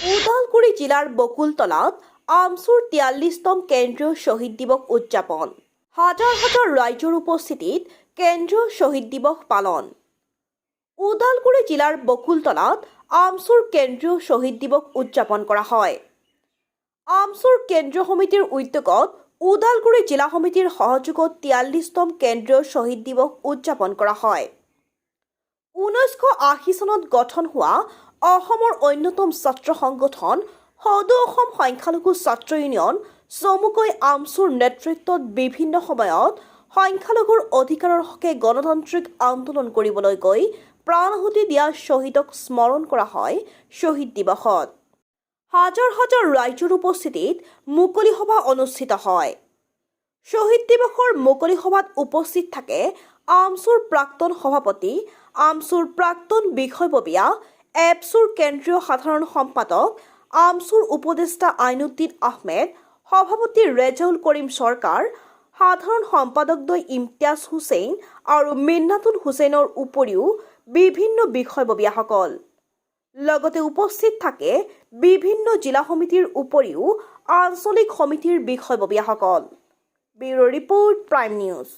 ওদালগুৰি জিলাৰ বকুলতলাত আমচুৰ ৪৩তম কেন্দ্ৰীয় শ্বহীদ দিৱস উদযাপন। হাজাৰ হাজাৰ ৰাইজৰ উপস্থিতিত কেন্দ্ৰীয় শ্বহীদ দিৱস পালন। ওদালগুৰি জিলাৰ বকুলতলাত আমচুৰ কেন্দ্ৰীয় শ্বহীদ দিৱস উদযাপন কৰা হয়। আমচুৰ কেন্দ্ৰীয় সমিতিৰ উদ্যোগত ওদালগুৰি জিলা সমিতিৰ সহযোগত ৪৩তম কেন্দ্ৰীয় শ্বহীদ দিৱস উদযাপন কৰা হয়। ১৯৮০ চনত গঠন হোৱা অসমৰ অন্যতম ছাত্ৰ সংগঠন সদৌ অসম সংখ্যালঘু ছাত্ৰ ইউনিয়ন চমুকৈ আমচুৰ নেতৃত্বত বিভিন্ন সময়ত সংখ্যালঘুৰ অধিকাৰৰ হকে গণতান্ত্ৰিক আন্দোলন কৰিবলৈ গৈ প্ৰাণাহুতি দিয়া শ্বহীদক স্মৰণ কৰা হয় শ্বহীদ দিৱসত। হাজাৰ হাজাৰ ৰাইজৰ উপস্থিতিত মুকলি সভা অনুষ্ঠিত হয়। শ্বহীদ দিৱসৰ মুকলি সভাত উপস্থিত থাকে আমচুৰ প্ৰাক্তন সভাপতি, আমচুৰ প্ৰাক্তন বিষয়ববীয়া, এপচুৰ কেন্দ্ৰীয় সাধাৰণ সম্পাদক, আমচুৰ উপদেষ্টা আইনুদ্দিন আহমেদ, সভাপতি ৰেজাউল কৰিম চৰকাৰ, সাধাৰণ সম্পাদকদ্বয় ইমতিয়াজ হুছেইন আৰু মিন্নাতুল হুছেইনৰ উপৰিও বিভিন্ন বিষয়ববীয়াসকল। লগতে উপস্থিত থাকে বিভিন্ন জিলা সমিতিৰ উপৰিও আঞ্চলিক সমিতিৰ বিষয়ববীয়াসকল। Bureau report, prime news.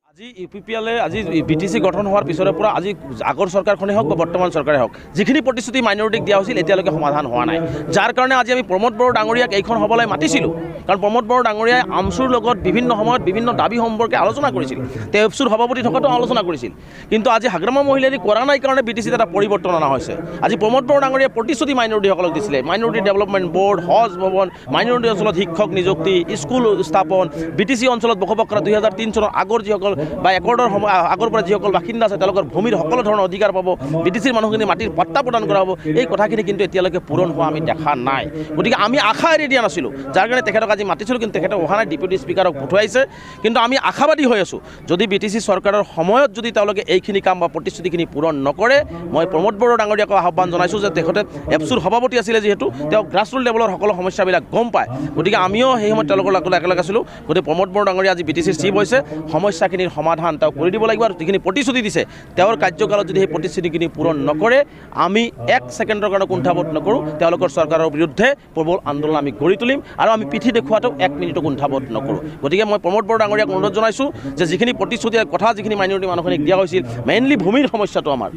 আজি ইউপিপিএলে আজি বিটিসি গঠন হওয়াৰ পিছৰে পৰা আজি আগৰ চৰকাৰখনে হওক বা বৰ্তমান চৰকাৰে হওক যিখিনি প্ৰতিশ্ৰুতি মাইনৰিটিক দিয়া হৈছিল এতিয়ালৈকে সমাধান হোৱা নাই, যাৰ কাৰণে আজি আমি প্ৰমোদ বড়ো ডাঙৰীয়াক এইখন সভালৈ মাতিছিলোঁ। কাৰণ প্ৰমোদ বড়ো ডাঙৰীয়াই আমচুৰ লগত বিভিন্ন সময়ত বিভিন্ন দাবী সম্পৰ্কে আলোচনা কৰিছিল, তেওঁ এপচুৰ সভাপতি থকাটো আলোচনা কৰিছিল। কিন্তু আজি হাগ্ৰামা মহিলাই কৰা নাই কাৰণে বিটিচিত এটা পৰিৱৰ্তন অনা হৈছে। আজি প্ৰমোদ বড়ো ডাঙৰীয়াই প্ৰতিশ্ৰুতি মাইনৰিটিসকলক দিছিলে, মাইনৰিটি ডেভেলপমেণ্ট বোৰ্ড, হজ ভৱন, মাইনৰিটি অঞ্চলত শিক্ষক নিযুক্তি, স্কুল স্থাপন, বিটিচি অঞ্চলত বসবাস কৰা ২০০৩ চনৰ আগৰ যিসকল বা একৰ্ডৰ সময় আগৰ পৰা যিসকল বাসিন্দা আছে তেওঁলোকৰ ভূমিৰ সকলো ধৰণৰ অধিকাৰ পাব, বিটিচিৰ মানুহখিনি মাটিৰ পট্টা প্ৰদান কৰা হ'ব। এই কথাখিনি কিন্তু এতিয়ালৈকে পূৰণ হোৱা আমি দেখা নাই। গতিকে আমি আশা এৰি দিয়া নাছিলোঁ, যাৰ কাৰণে তেখেতক আজি মাতিছিলোঁ, কিন্তু তেখেতে অহা নাই, ডেপুটি স্পীকাৰক পঠুৱাইছে। কিন্তু আমি আশাবাদী হৈ আছোঁ, যদি বিটিচি চৰকাৰৰ সময়ত যদি তেওঁলোকে এইখিনি কাম বা প্ৰতিশ্ৰুতিখিনি পূৰণ নকৰে, মই প্ৰমোদ বড়ো ডাঙৰীয়াক আহ্বান জনাইছোঁ যে তেখেতে এপচুৰ সভাপতি আছিলে, যিহেতু তেওঁ গ্ৰাছৰুট লেভেলৰ সকলো সমস্যাবিলাক গম পায়। গতিকে আমিও সেই সময়ত তেওঁলোকৰ লগত একেলগে আছিলোঁ। গতিকে প্ৰমোদ বড়ো ডাঙৰীয়া আজি বিটিচিৰ চিফ হৈছে, সমস্যাখিনিৰ সমাধান তেওঁ কৰি দিব লাগিব। আৰু যিখিনি প্ৰতিশ্ৰুতি দিছে তেওঁৰ কাৰ্যকালত যদি সেই প্ৰতিশ্ৰুতিখিনি পূৰণ নকৰে, আমি ১ ছেকেণ্ডৰ কাৰণে কুণ্ঠাবোধ নকৰোঁ, তেওঁলোকৰ চৰকাৰৰ বিৰুদ্ধে প্ৰবল আন্দোলন আমি গঢ়ি তুলিম আৰু আমি পিঠি দেখুৱাটো ১ মিনিটো কুণ্ঠাবোধ নকৰোঁ। গতিকে মই প্ৰমোদ বড়ো ডাঙৰীয়াক অনুৰোধ জনাইছোঁ যে যিখিনি প্ৰতিশ্ৰুতিৰ কথা যিখিনি মাইনৰিটি মানুহখিনিক দিয়া হৈছিল, মেইনলি ভূমিৰ সমস্যাটো আমাৰ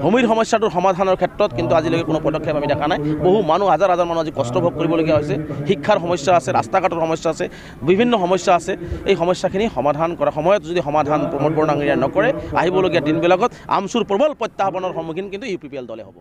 ভূমিৰ সমস্যাটোৰ সমাধানৰ ক্ষেত্ৰত কিন্তু আজিলৈকে কোনো পদক্ষেপ আমি দেখা নাই। বহু মানুহ হাজাৰ হাজাৰ মানুহ আজি কষ্ট ভোগ কৰিবলগীয়া হৈছে, শিক্ষাৰ সমস্যা আছে, ৰাস্তা ঘাটৰ সমস্যা আছে, বিভিন্ন সমস্যা আছে। এই সমস্যাখিনি সমাধান কৰাৰ সময়ত যদি সমাধান প্ৰমোদ বড়ো ডাঙৰীয়াই নকৰে, আহিবলগীয়া দিনবিলাকত আমচুৰ প্ৰবল প্ৰত্যাহ্বানৰ সন্মুখীন কিন্তু ইউপিপিএল দলে হ'ব।